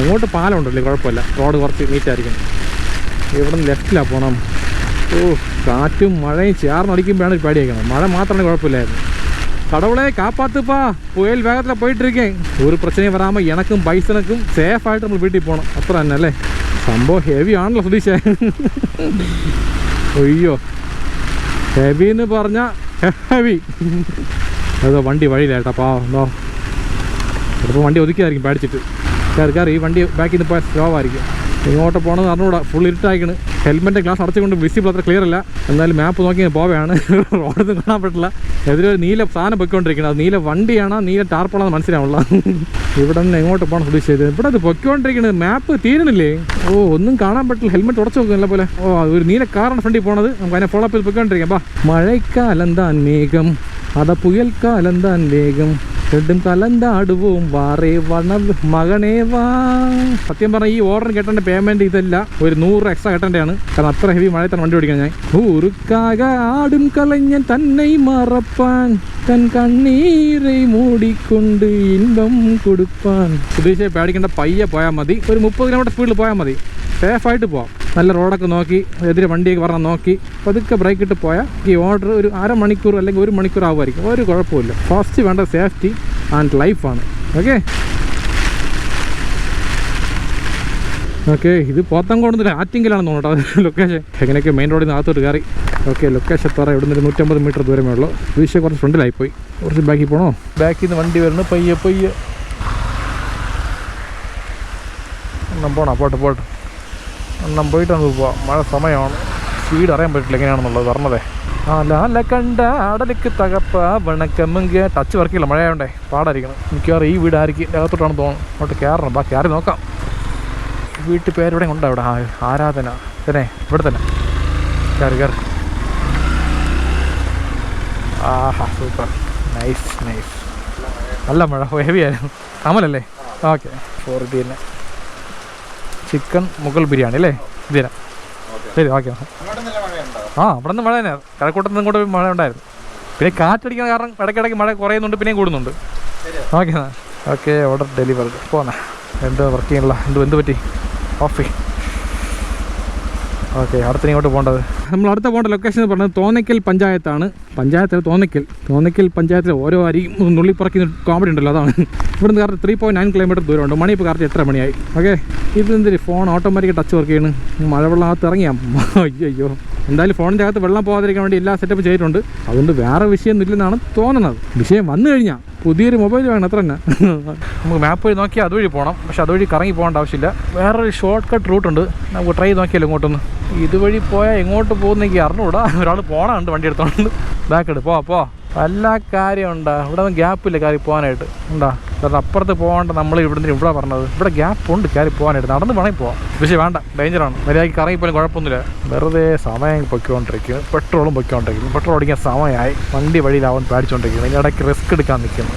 ഇങ്ങോട്ട് പാലമുണ്ടല്ലേ, കുഴപ്പമില്ല. റോഡ് കുറച്ച് നീറ്റായിരിക്കും. ഇവിടെ നിന്ന് ലെഫ്റ്റിലാണ് പോകണം. കാറ്റും മഴയും ചേർന്നടിക്കുമ്പോഴാണ് പേടിയാക്കണം. മഴ മാത്രമാണ് കുഴപ്പമില്ലായിരുന്നു. கடவுளே காப்பாத்துப்பா, புயல் வேகத்தில் போயிட்டு இருக்கேன். ஒரு பிரச்சனையும் வராமல் எனக்கும் பைசனுக்கும் சேஃபாയിട്ട് നമ്മൾ വീട്ടിൽ പോകണം. അത്ര തന്നെ അല്ലേ. സംഭവം ഹെവി ആണല്ലോ സുധീഷേ. അയ്യോ, ഹെവി എന്ന് പറഞ്ഞാൽ ഹെവി. അതോ വണ്ടി വഴിയിലേട്ടാ പാവോ. ചിലപ്പോൾ വണ്ടി ഒതുക്കിയായിരിക്കും പേടിച്ചിട്ട്. കയറി ഈ വണ്ടി ബാക്കിൽ നിന്ന് പോയാൽ സ്ലോ ആയിരിക്കും. ഇങ്ങോട്ട് പോകണമെന്ന് അറിഞ്ഞൂടാ. ഫുൾ ഇരുട്ടായിക്കണ്. ഹെൽമെറ്റ് ഗ്ലാസ് അടച്ചുകൊണ്ട് വിസിബിൾ അത്ര ക്ലിയർ അല്ല. എന്നാലും മാപ്പ് നോക്കി പോവുകയാണ്. റോഡൊന്നും കാണാൻ പറ്റില്ല. എതിരൊരു നീല സാധനം പൊയ്ക്കൊണ്ടിരിക്കണം. അത് നീല വണ്ടിയാണോ നീല ടാർപ്പാണെന്ന് മനസ്സിലാവുള്ള. ഇവിടെ നിന്ന് എങ്ങോട്ട് പോകണം ഉദ്ദേശിച്ചത്? ഇവിടെ അത് പൊയ്ക്കൊണ്ടിരിക്കുന്നത്. മാപ്പ് തീരണില്ലേ? ഒന്നും കാണാൻ പറ്റില്ല. ഹെൽമെറ്റ് ഉടച്ചു നോക്കുന്നില്ല പോലെ. ഒരു നീല കാറാണ് ഫ്രണ്ടിൽ പോണത്. നമുക്ക് അതിനെ ഫോളോ അപ്പ് ചെയ്ത് പൊയ്ക്കൊണ്ടിരിക്കാം. ബാ. മഴക്കാലം താൻ മേഘം, അത പുയൽക്കാലം താൻ വേഗം, രണ്ടും കലന്താടുവും വാറേ വണ മകനേ വാ. സത്യം പറഞ്ഞാൽ ഈ ഓർഡർ കേട്ടേണ്ട പേയ്മെൻറ്റ് ഇതല്ല, ഒരു 100 എക്സ്ട്രാ കേട്ടേണ്ടതാണ്. കാരണം അത്ര ഹെവി മഴയത്താണ് വണ്ടി ഓടിക്കാൻ ഞാൻ. ഊരുക്കാക ആടും കളഞ്ഞൻ തന്നെ മറപ്പാൻ, തൻ കണ്ണീரை മൂടിക്കൊണ്ട് ഇൻപം കൊടുപ്പാൻ. സുധീഷെ പേടിക്കേണ്ട, പയ്യെ പോയാൽ മതി. ഒരു 30 കിലോമീറ്റർ സ്പീഡിൽ പോയാൽ മതി. സേഫായിട്ട് പോവാം. നല്ല റോഡൊക്കെ നോക്കി, എതിരെ വണ്ടിയൊക്കെ പറഞ്ഞാൽ നോക്കി പതുക്കെ ബ്രേക്ക് ഇട്ട് പോയാൽ ഈ ഓർഡർ ഒരു അരമണിക്കൂർ അല്ലെങ്കിൽ 1 മണിക്കൂർ ആവുമായിരിക്കും. ഒരു കുഴപ്പമില്ല. ഫസ്റ്റ് വേണ്ട സേഫ്റ്റി ആൻഡ് ലൈഫാണ്. ഓക്കെ. ഇത് പോത്തൻകോട് ആറ്റിങ്കലാണെന്ന് തോന്നുന്നു ലൊക്കേഷൻ. എങ്ങനെയൊക്കെ മെയിൻ റോഡിൽ നിന്ന് അകത്തോട്ട് കയറി. ലൊക്കേഷൻ എത്ര? ഇവിടെ നിന്ന് 150 മീറ്റർ ദൂരമേ ഉള്ളൂ. വീശ കുറച്ച് ഫ്രണ്ടിലായിപ്പോയി. കുറച്ച് ബാക്കിൽ പോകണോ? ബാക്കിൽ നിന്ന് വണ്ടി വരുന്നു. പയ്യെ എണ്ണം പോകണം. പോട്ടെ എണ്ണം പോയിട്ട് നമുക്ക് പോവാം. മഴ സമയമാണ്. സ്പീഡ് അറിയാൻ പറ്റില്ല എങ്ങനെയാണെന്നുള്ളത് പറഞ്ഞതേ. ലാല കണ്ട അടലിക്ക് തകപ്പ വണക്കമ്മെങ്കിൽ ടച്ച് വർക്കില്ല. മഴയായോണ്ടേ പാടായിരിക്കണം. മിക്കവാറും ഈ വീട് ആയിരിക്കും അകത്തോട്ടാണ് തോന്നുന്നു. അങ്ങോട്ട് കയറണം. കയറി നോക്കാം. വീട്ടിൽ പേരിവിടെ ഉണ്ടോ? ഇവിടെ ആരാധന തന്നെ. ഇവിടെ തന്നെ കയറി. ആഹാ, സൂപ്പർ. നൈസ്. നല്ല മഴ, ഹെവി ആയിരുന്നു. അമലല്ലേ? ഓക്കെ. 4 ഇത് തന്നെ. ചിക്കൻ മുഗൾ ബിരിയാണി അല്ലേ? ഇത് തരാം. ശരി, ഓക്കെ. ഇവിടെ നിന്ന് മഴ തന്നെ. കഴക്കൂട്ടത്ത് നിന്ന് ഇങ്ങോട്ട് മഴ ഉണ്ടായിരുന്നു. പിന്നെ കാറ്റടിക്കുന്ന കാരണം ഇടയ്ക്കിടയ്ക്ക് മഴ കുറയുന്നുണ്ട്, പിന്നെയും കൂടുന്നുണ്ട്. ഓക്കെ. ഓർഡർ ഡെലിവറി പോന്നെ. എന്ത് വർക്ക് ചെയ്യണില്ല? എന്ത് പറ്റി? ഓഫി. ഓക്കെ. അടുത്ത ഇങ്ങോട്ട് പോകേണ്ടത്, നമ്മൾ അടുത്ത പോകേണ്ട ലൊക്കേഷൻ എന്ന് പറഞ്ഞത് തോന്നയ്ക്കൽ പഞ്ചായത്താണ്. തോന്നയ്ക്കൽ പഞ്ചായത്തിൽ ഓരോ അരി നുള്ളിപ്പറക്കുന്ന കോമഡി ഉണ്ടല്ലോ, അതാണ്. ഇവിടെ നിന്ന് കറക്റ്റ് 3.9 കിലോമീറ്റർ ദൂരമുണ്ട്. മണി ഇപ്പോൾ കറക്റ്റ് 8:30 മണിയായി. ഓക്കെ. ഇതെന്തൊരു ഫോൺ ഓട്ടോമാറ്റിക് ടച്ച് വർക്ക് ചെയ്യണം. മഴവെള്ളത്തിറങ്ങിയാൽ അയ്യോ എന്തായാലും ഫോണിൻ്റെ അകത്ത് വെള്ളം പോകാതിരിക്കാൻ വേണ്ടി എല്ലാ സെറ്റപ്പ് ചെയ്തിട്ടുണ്ട്. അതുകൊണ്ട് വേറെ വിഷയമൊന്നും ഇല്ലെന്നാണ് തോന്നുന്നത്. വിഷയം വന്നു കഴിഞ്ഞാൽ പുതിയൊരു മൊബൈൽ വേണം, അത്ര തന്നെ. നമുക്ക് മാപ്പ് വഴി നോക്കിയാൽ അതുവഴി പോകണം, പക്ഷെ അതുവഴി കറങ്ങി പോകേണ്ട ആവശ്യമില്ല. വേറൊരു ഷോർട്ട് കട്ട് റൂട്ടുണ്ട്, നമുക്ക് ട്രൈ ചെയ്ത് നോക്കിയാലോ ഇങ്ങോട്ടൊന്ന്. ഇതുവഴി പോയാൽ എങ്ങോട്ട് പോകുന്നെങ്കിൽ അറിഞ്ഞുകൂടാ. ഒരാൾ പോകണമുണ്ട് വണ്ടി എടുത്തോണ്ട്. ബാക്ക് എടു പോ എല്ലാ കാര്യമുണ്ടാ. ഇവിടെ ഒന്നും ഗ്യാപ്പില്ല കയറി പോകാനായിട്ട്. ഉണ്ടാ കാരണം അപ്പുറത്ത് പോകാണ്ട് നമ്മൾ ഇവിടുന്ന് ഇവിടെ പറഞ്ഞത്. ഇവിടെ ഗ്യാപ്പ് ഉണ്ട് കയറി പോകാനായിട്ട്. നടന്ന് വേണമെങ്കിൽ പോവാം, പക്ഷേ വേണ്ട, ഡേഞ്ചറാണ്. മര്യാദയ്ക്ക് കറങ്ങിപ്പോലും കുഴപ്പമൊന്നുമില്ല. വെറുതെ സമയം പൊയ്ക്കൊണ്ടിരിക്കും, പെട്രോളും പൊയ്ക്കൊണ്ടിരിക്കും. പെട്രോൾ ഓടിക്കാൻ സമയമായി, വണ്ടി വഴിയിലാവാൻ പേടിച്ചുകൊണ്ടിരിക്കും. ഇതിൻ്റെ ഇടയ്ക്ക് റിസ്ക് എടുക്കാൻ നിൽക്കുന്നു.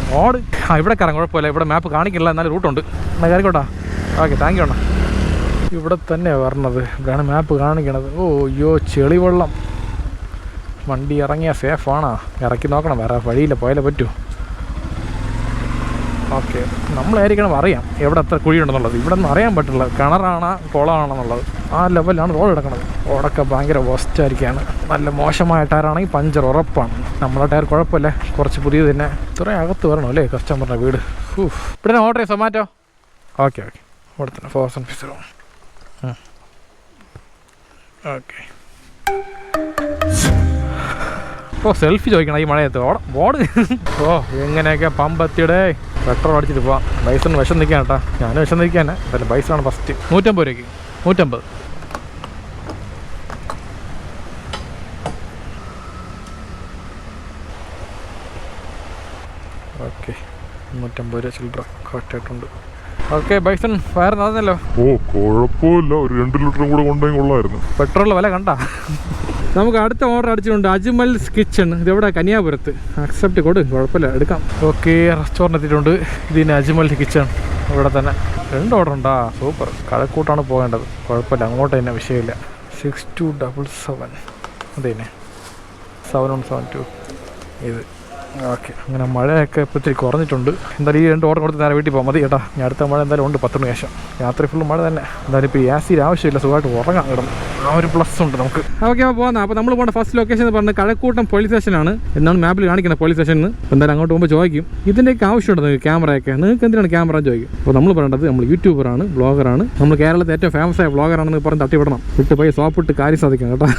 ഇവിടെ കയറാൻ കുഴപ്പമില്ല, ഇവിടെ മാപ്പ് കാണിക്കില്ല, എന്നാലും റൂട്ടുണ്ട്. എന്നാൽ കയറിക്കോട്ടാ. ഓക്കെ, താങ്ക് യു അണ്ണാ. ഇവിടെ തന്നെയാണ് വരണത്, ഇവിടെയാണ് മാപ്പ് കാണിക്കണത്. ഓ അയ്യോ, ചെളിവെള്ളം. വണ്ടി ഇറങ്ങിയാൽ സേഫാണോ? ഇറക്കി നോക്കണം, വേറെ വഴിയില്ല, പോയാലേ പറ്റൂ. ഓക്കെ, നമ്മളായിരിക്കണം അറിയാം എവിടെ എത്ര കുഴിയുണ്ടെന്നുള്ളത്. ഇവിടെ ഒന്നും അറിയാൻ പറ്റില്ല, കിണറാണോ കുളമാണെന്നുള്ളത്. ആ ലെവലിലാണ് റോഡ് കിടക്കുന്നത്. റോഡൊക്കെ ഭയങ്കര വേസ്റ്റായിരിക്കുകയാണ്. നല്ല മോശമായ ടയറാണെങ്കിൽ പഞ്ചർ ഉറപ്പാണ്. നമ്മളെ ടയർ കുഴപ്പമില്ല, കുറച്ച് പുതിയത് തന്നെ. ഇത്രയും അകത്ത് വരണം അല്ലേ കസ്റ്റമറിൻ്റെ വീട്. ഇവിടെ ഓർഡർ ചെയ്യാം, സൊമാറ്റോ. ഓക്കെ ഇവിടെ തന്നെ ഫോർസൺ ഫിസറോ. ഓക്കെ, സെൽഫി ചോദിക്കണം ഈ മഴയത്ത്. ബോർഡ് എങ്ങനെയൊക്കെ പമ്പത്തിയുടെ പെട്രോൾ അടിച്ചിട്ട് പോവാം. ബൈസൺ വിഷം നിൽക്കാൻ കേട്ടോ, ഞാനും വിഷം നിൽക്കാൻ. അല്ല, ബൈസാണ് ഫസ്റ്റ്. 150 രൂപയ്ക്ക് 150. ഓക്കെ, 150 രൂപ ചില്ലറ കറക്റ്റായിട്ടുണ്ട്. ഓക്കെ ബൈസൺ, വയറ് നടന്നല്ലോ. കുഴപ്പമില്ല, ഒരു 2 ലിറ്ററും കൂടെ കൊണ്ടുപോയി കൊള്ളായിരുന്നു. പെട്രോളിൻ്റെ വില കണ്ട. നമുക്ക് അടുത്ത ഓർഡർ അടിച്ചിട്ടുണ്ട്, അജ്മൽസ് കിച്ചൺ. ഇതെവിടെ? കന്യാപുരത്ത്. അക്സെപ്റ്റ് കൊടു, കുഴപ്പമില്ല, എടുക്കാം. ഓക്കെ, റെസ്റ്റോറൻറ്റ് എത്തിയിട്ടുണ്ട്. ഇതിന് അജ്മൽ കിച്ചൺ ഇവിടെ തന്നെ. 2 ഓർഡർ ഉണ്ടാ, സൂപ്പർ. കഴക്കൂട്ടാണ് പോകേണ്ടത്, കുഴപ്പമില്ല, അങ്ങോട്ട് തന്നെ വിഷയമില്ല. 6277 അതന്നെ, 7172 ഇത്. ഓക്കെ, അങ്ങനെ മഴയൊക്കെ ഇപ്പോൾ ഇത്തിരി കുറഞ്ഞിട്ടുണ്ട്. എന്തായാലും ഈ 2 ഓർഡർ കൊടുത്ത് നേരെ വീട്ടിൽ പോകാം. മതി കേട്ടോ, ഞാൻ അടുത്ത മഴ എന്തായാലും ഉണ്ട് 10 മണിക്ക് ശേഷം. രാത്രി ഫുള്ള് മഴ തന്നെ. എന്തായാലും ഇപ്പോൾ ആസിഡ് ആവശ്യമില്ല, സുഖമായിട്ട് ഉറങ്ങാൻ കിടന്നു. ആ ഒരു പ്ലസ് ഉണ്ട് നമുക്ക്. ഓക്കെ, പോകുന്നത്. അപ്പോൾ നമ്മൾ പോകേണ്ട ഫസ്റ്റ് ലൊക്കേഷൻ എന്ന് പറഞ്ഞാൽ കഴക്കൂട്ടം പോലീസ് സ്റ്റേഷനാണ് എന്നാണ് മാപ്പിൽ കാണിക്കുന്നത്. പോലീസ് സ്റ്റേഷനിൽ എന്തായാലും അങ്ങോട്ട് പോകുമ്പോൾ ചോദിക്കും ഇതിൻ്റെയൊക്കെ ആവശ്യമുണ്ട് നിങ്ങൾക്ക്, ക്യാമറയൊക്കെ നിങ്ങൾക്ക് എന്തിനാണ് ക്യാമറ ചോദിക്കും. അപ്പോൾ നമ്മൾ പറയേണ്ടത് നമ്മൾ യൂട്യൂബറാണ്, ബ്ലോഗറാണ്, നമ്മൾ കേരളത്തിൽ ഏറ്റവും ഫേമസ് ആയ ബ്ലോഗറാണെന്ന് പറഞ്ഞ് തട്ടിവിടണം. വിട്ട് പോയി സോപ്പിട്ട് കാര്യം സാധിക്കണം കേട്ടോ.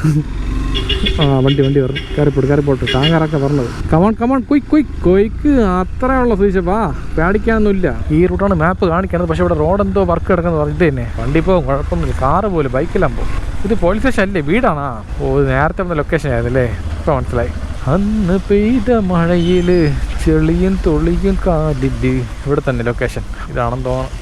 വണ്ടി വരും, കയറിപ്പോട്ട് ടാങ്കറൊക്കെ പറഞ്ഞത്. കമോൺ കൊയ്ക്ക് അത്രേ ഉള്ള സുധിച്ചപ്പാ, പേടിക്കാനൊന്നുമില്ല. ഈ റൂട്ടാണ് മാപ്പ് കാണിക്കുന്നത്, പക്ഷേ ഇവിടെ റോഡ് എന്തോ വർക്ക് കിടക്കുന്നത് പറഞ്ഞിട്ട് തന്നെ വണ്ടി പോകും, കുഴപ്പമൊന്നുമില്ല. കാറ് പോലും ബൈക്കെല്ലാം പോകും. ഇത് പോലീസ് സ്റ്റേഷൻ അല്ലേ, വീടാണോ? നേരത്തെ വന്ന ലൊക്കേഷൻ ആയിരുന്നല്ലേ, ഇപ്പോൾ മനസ്സിലായി. അന്ന് പെയ്ത മഴയിൽ ചെളിയും തൊളിയും കാലില്. ഇവിടെ തന്നെ ലൊക്കേഷൻ ഇതാണെന്ന് തോന്നുന്നു.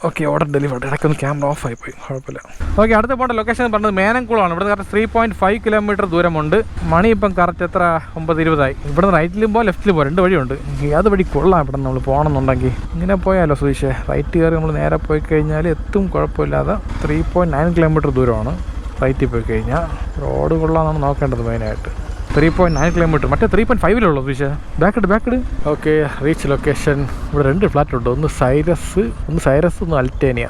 Okay, order delivery. ഇടയ്ക്കൊന്ന് ക്യാമറ ഓഫ് ആയി പോയി, കുഴപ്പമില്ല. ഓക്കെ, അടുത്ത പോകേണ്ട ലൊക്കേഷൻ പറഞ്ഞത് മേനംകുളമാണ്. ഇവിടെ കറക്റ്റ് 3.5 കിലോമീറ്റർ ദൂരമുണ്ട്. മണി ഇപ്പം കറക്റ്റ് എത്ര 9:20. ഇവിടെ റൈറ്റിലും പോകാം ലെഫ്റ്റിലും പോകാം, 2 വഴിയുണ്ട്. അത് വഴി കൊള്ളാം. ഇവിടെ നമ്മൾ പോകണമെന്നുണ്ടെങ്കിൽ ഇങ്ങനെ പോയാലോ സുധീഷേ. റൈറ്റ് കയറി നമ്മൾ നേരെ പോയി കഴിഞ്ഞാൽ എത്തും, കുഴപ്പമില്ലാതെ. 3.9 കിലോമീറ്റർ ദൂരമാണ് റൈറ്റിൽ പോയി കഴിഞ്ഞാൽ. റോഡ് കൊള്ളാമെന്നാണ് നോക്കേണ്ടത് മെയിനായിട്ട്. 3.9 കിലോമീറ്റർ, മറ്റേ 3.5 സുധീഷേ. ബാക്കഡ്. Okay, reach location. ഇവിടെ 2 ഫ്ലാറ്റ് ഉണ്ട്, ഒന്ന് സൈറസ്, ഒന്ന് അൽറ്റേനിയ.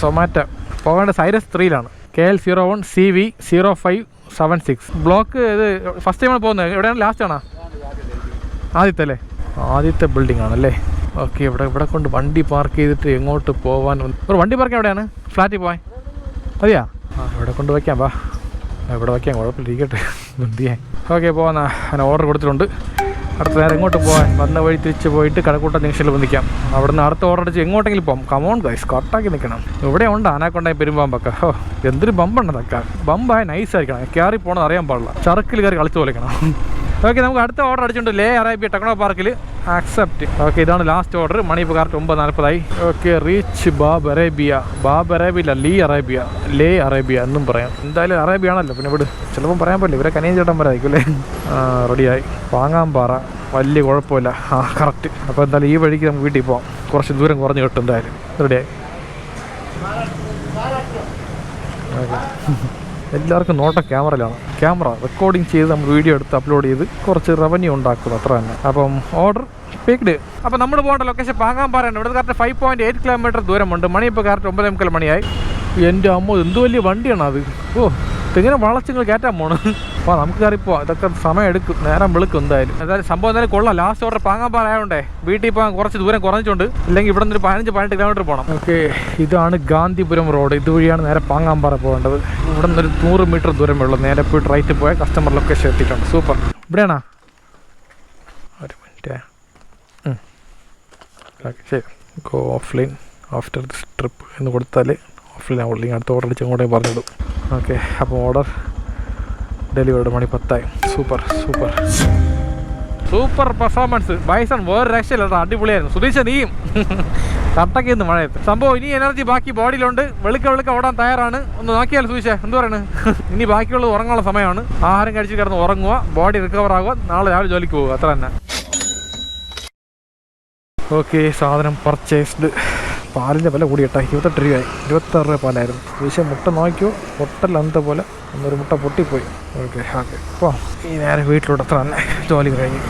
സൊമാറ്റോ പോകേണ്ട സൈറസ് 3ലാണ്. KL 01 CV 0576. ബ്ലോക്ക് ഇത് ഫസ്റ്റ് ടൈമാണ് പോകുന്നത്. എവിടെയാണ്? ലാസ്റ്റ് ആണോ? ആദ്യത്തെ അല്ലേ? ആദ്യത്തെ ബിൽഡിംഗ് ആണല്ലേ. ഓക്കെ, ഇവിടെ കൊണ്ട് വണ്ടി പാർക്ക് ചെയ്തിട്ട് എങ്ങോട്ട് പോകാൻ? ഒരു വണ്ടി പാർക്ക് എവിടെയാണ്? ഫ്ലാറ്റിൽ പോകാൻ മതിയാ? ഇവിടെ കൊണ്ട് വയ്ക്കാം, വാ. ഇവിടെ വയ്ക്കാം, കുഴപ്പമില്ല, ഇരിക്കട്ടെ. എന്തിയാൻ? ഓക്കെ, പോകുന്ന ഞാൻ ഓർഡർ കൊടുത്തിട്ടുണ്ട്. അടുത്ത നേരം എങ്ങോട്ട് പോകാൻ? വന്ന വഴി തിരിച്ച് പോയിട്ട് കഴക്കൂട്ടം ജംഗ്ഷനിൽ വന്നിക്കാം. അവിടെ നിന്ന് അടുത്ത ഓർഡർ അടിച്ച് എങ്ങോട്ടെങ്കിലും പോകും. കമോൺ ഗൈസ്, കട്ടാക്കി നിൽക്കണം. ഇവിടെ ഉണ്ട് ആനാക്കൊണ്ടായി പെരുമ്പാമ്പൊക്കെ. എന്തൊരു ബമ്പുണ്ട് അതൊക്കെ. ബമ്പായ നൈസായിരിക്കണം, കയറി പോകണമെന്ന് അറിയാൻ പാടില്ല. ചറക്കിൽ കയറി കളിച്ചു പോലെക്കണം. ഓക്കെ, നമുക്ക് അടുത്ത ഓർഡർ അടിച്ചിട്ടുണ്ട്. ലേ അറേബ്യ ടെക്നോ പാർക്കിൽ. ആക്സെപ്റ്റ്. ഓക്കെ, ഇതാണ് ലാസ്റ്റ് ഓർഡർ. മണി ഇപ്പോൾ കറക്റ്റ് 9:40. ഓക്കെ, റീച്ച് ബാബ് അറേബ്യ ലീ അറേബ്യ, ലേ അറേബ്യ എന്നും പറയാം. എന്തായാലും അറേബ്യ ആണല്ലോ, പിന്നെ ഇവിടെ ചിലപ്പം പറയാൻ പറ്റില്ല. ഇവരെ കനിയൻ ചേട്ടൻ വരായിരിക്കും അല്ലേ. റെഡിയായി. പാങ്ങാമ്പാറ, വലിയ കുഴപ്പമില്ല. കറക്റ്റ്. അപ്പോൾ എന്തായാലും ഈ വഴിക്ക് നമുക്ക് വീട്ടിൽ പോകാം. കുറച്ച് ദൂരം കുറഞ്ഞ് കിട്ടും. എന്തായാലും റെഡിയായി. എല്ലാവർക്കും നോട്ടം ക്യാമറ റെക്കോർഡിങ് ചെയ്ത് നമ്മൾ വീഡിയോ എടുത്ത് അപ്ലോഡ് ചെയ്ത് കുറച്ച് റവന്യൂ ഉണ്ടാക്കുന്നു, അത്ര തന്നെ. അപ്പം ഓർഡർ പീക്ഡ്. അപ്പോൾ നമ്മൾ പോകേണ്ട ലൊക്കേഷൻ പാങ്ങാമ്പാറയാണ്. ഇവിടെ കറക്റ്റ് 5.8 കിലോമീറ്റർ ദൂരമുണ്ട്. മണി ഇപ്പോൾ കറക്റ്റ് 9:30 മണിയായി. എൻ്റെ അമ്മ എന്ത് വലിയ വണ്ടിയാണ് അത്. ഓ ഇങ്ങനെ വളച്ചിങ്ങൾ കയറ്റാൻ പോകണം. അപ്പോൾ നമുക്ക് കയറിപ്പോവാം. ഇതൊക്കെ സമയം എടുക്കും, നേരം വെളുക്കും എന്തായാലും. സംഭവം എന്തായാലും കൊള്ളാം. ലാസ്റ്റ് ഓർഡർ പാങ്ങാമ്പാറ ആയതുകൊണ്ടേ വീട്ടിൽ പോകാൻ കുറച്ച് ദൂരം കുറഞ്ഞിട്ടുണ്ട്. ഇല്ലെങ്കിൽ ഇവിടെ നിന്ന് 15-18 കിലോമീറ്റർ പോകണം. ഓക്കെ, ഇതാണ് ഗാന്ധിപുരം റോഡ്. ഇതുവഴിയാണ് നേരെ പാങ്ങാമ്പാറ പോകേണ്ടത്. ഇവിടെ നിന്നൊരു 100 മീറ്റർ ദൂരമേ ഉള്ളൂ. നേരെ പോയിട്ട് റൈറ്റ് പോയാൽ കസ്റ്റമർ ലൊക്കേഷൻ എത്തിയിട്ടുണ്ട്. സൂപ്പർ. ഇവിടെയാണോ? ഒരു മിനിറ്റ്. ഓക്കെ ശരി. Go offline after this trip എന്ന് കൊടുത്താൽ ഓഫ്ലൈൻ ആവുള്ളൂ. അടുത്ത ഓർഡർ അടിച്ച് അങ്ങോട്ടേ പറഞ്ഞിടും. ഓക്കെ, അപ്പോൾ ഓർഡർ ഡെലിവേർഡ്. മണി 10 super super super performance. Bison വേറെ രക്ഷയില്ല, അടിപൊളിയായിരുന്നു. സുധീഷ നീയും കട്ടക്ക് ഇന്ന് മഴയത്ത്. സംഭവം ഇനി എനർജി ബാക്കി ബോഡിയിലുണ്ട്. വെളുക്ക ഓടാൻ തയ്യാറാണ്. ഒന്ന് നോക്കിയാൽ സുധീഷ എന്ത് പറയണ്? ഇനി ബാക്കിയുള്ളത് ഉറങ്ങാനുള്ള സമയമാണ്. ആഹാരം കഴിച്ച് കിടന്ന് ഉറങ്ങുക, ബോഡി റിക്കവർ ആകുക, നാളെ രാവിലെ ജോലിക്ക് പോകുക, അത്ര തന്നെ. ഓക്കെ, സാധനം പർച്ചേസ്ഡ്. പാലിൻ്റെ വില കൂടിയിട്ടാ. 28 രൂപയായി. 26 രൂപ പാലായിരുന്നു. പക്ഷേ മുട്ട നോക്കിയോ, പൊട്ടലന്ത പോലെ ഒന്നൊരു മുട്ട പൊട്ടിപ്പോയി. ഓക്കെ ഓക്കെ, അപ്പോൾ ഈ നേരെ വീട്ടിലോട്ട് അത്ര തന്നെ ജോലി കഴിഞ്ഞു.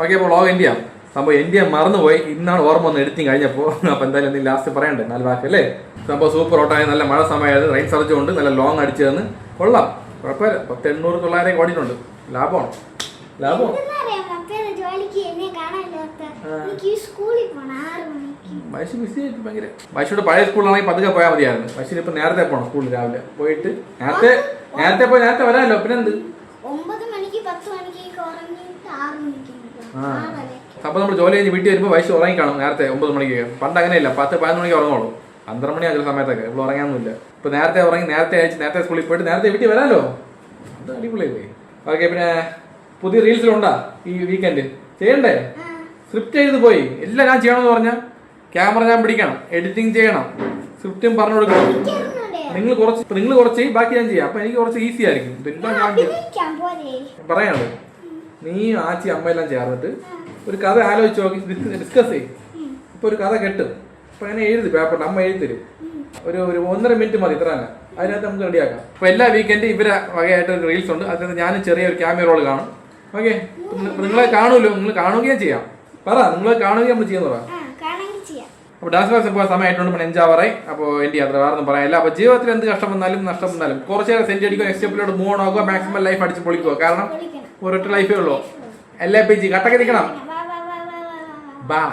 ഓക്കെ, അപ്പോൾ വ്ളോഗ് ഇന്ത്യ. സംഭവം ഇന്ത്യ മറന്നുപോയി. ഇന്നാണ് ഓർമ്മ വന്ന് എഡിറ്റിങ് കഴിഞ്ഞപ്പോൾ. അപ്പോൾ എന്തായാലും എന്തെങ്കിലും ലാസ്റ്റ് പറയണ്ടേ 4 വാക്കല്ലേ. സംഭവം സൂപ്പർ ഓട്ടമായി. നല്ല മഴ സമയമായിരുന്നു. റെയിൻ സർജ് കൊണ്ട് നല്ല ലോങ് അടിച്ചതെന്ന് കൊള്ളാം. കുഴപ്പമില്ല. 800-900 ഓടിയിട്ടുണ്ട്. ലാഭമാണ്. വൈശു ബിസി ആയിട്ട് ഭയങ്കര. വൈശുയുടെ പഴയ സ്കൂളിലാണെങ്കിൽ പതുക്കെ പോയാൽ മതിയായിരുന്നു. വൈശുവിന് ഇപ്പം നേരത്തെ പോകണം സ്കൂളിൽ. രാവിലെ പോയിട്ട് നേരത്തെ പോയി നേരത്തെ വരാമല്ലോ. പിന്നെ എന്ത്? അപ്പോൾ നമ്മൾ ജോലി കഴിഞ്ഞ് വീട്ടിൽ വരുമ്പോൾ വൈശു ഉറങ്ങി കാണും. നേരത്തെ 9 മണിക്ക്. പണ്ട് അങ്ങനെയില്ല, 10-11 മണിക്ക് ഉറങ്ങുള്ളൂ. 12 മണി ചില സമയത്തൊക്കെ ഇപ്പോൾ ഉറങ്ങാനൊന്നുമില്ല. ഇപ്പോൾ നേരത്തെ ഉറങ്ങി, നേരത്തെ അയച്ച്, നേരത്തെ സ്കൂളിൽ പോയിട്ട് നേരത്തെ വീട്ടിൽ വരാമല്ലോ. അത് അടിപൊളിയല്ലേ. ഓക്കെ, പിന്നെ പുതിയ റീൽസിലുണ്ടാ ഈ വീക്കെൻഡ് ചെയ്യണ്ടേ? സ്ക്രിപ്റ്റ് ചെയ്ത് പോയി. എല്ലാം ഞാൻ ചെയ്യണമെന്ന് പറഞ്ഞാൽ ക്യാമറ ഞാൻ പിടിക്കണം, എഡിറ്റിംഗ് ചെയ്യണം, സ്ക്രിപ്റ്റും പറഞ്ഞു കൊടുക്കണം. നിങ്ങൾ കുറച്ച് ബാക്കി ഞാൻ ചെയ്യാം. അപ്പം എനിക്ക് കുറച്ച് ഈസി ആയിരിക്കും. പറയാനുണ്ട്, നീ ആച്ചി അമ്മയെല്ലാം ചേർന്നിട്ട് ഒരു കഥ ആലോചിച്ച് നോക്കി ഡിസ്കസ് ചെയ്യും. ഇപ്പോൾ ഒരു കഥ കെട്ടും. അപ്പം അങ്ങനെ എഴുതി പേപ്പറിൽ അമ്മ എഴുതി തരും. ഒരു 1.5 മിനിറ്റ് മതി, ഇത്ര തന്നെ. അതിനകത്ത് നമുക്ക് റെഡിയാക്കാം. അപ്പോൾ എല്ലാ വീക്കെൻഡ് ഇവരെ വകയായിട്ട് ഒരു റീൽസ് ഉണ്ട്. അതിനകത്ത് ഞാൻ ചെറിയൊരു ക്യാമിയ റോൾ കാണും. ഓക്കെ, നിങ്ങളെ കാണുമല്ലോ. നിങ്ങൾ കാണുകയും ചെയ്യാം. പറ, നിങ്ങളെ കാണുകയും നമ്മൾ ചെയ്യുന്ന പറ. അപ്പോൾ ഡാൻസ് ക്ലാസ് പോയ സമയമായിട്ടുണ്ട്. പിന്നെ 5 hour. അപ്പോൾ എൻ്റെ യാത്ര വേറെ ഒന്നും പറയാനില്ല. അപ്പോൾ ജീവിതത്തിൽ എന്ത് കഷ്ടം വന്നാലും നഷ്ടം വന്നാലും കുറച്ച് നേരം സെൻറ്റ് അടിക്കുക, നെക്സ്റ്റ് മൂവ് ഓൺ ആകുക, മാക്സിമം ലൈഫ് അടിച്ച് പൊളിക്കുക. കാരണം ഒരൊറ്റ ലൈഫേ ഉള്ളൂ. LAPG കട്ടക്ക് നിൽക്കണം. ബാ.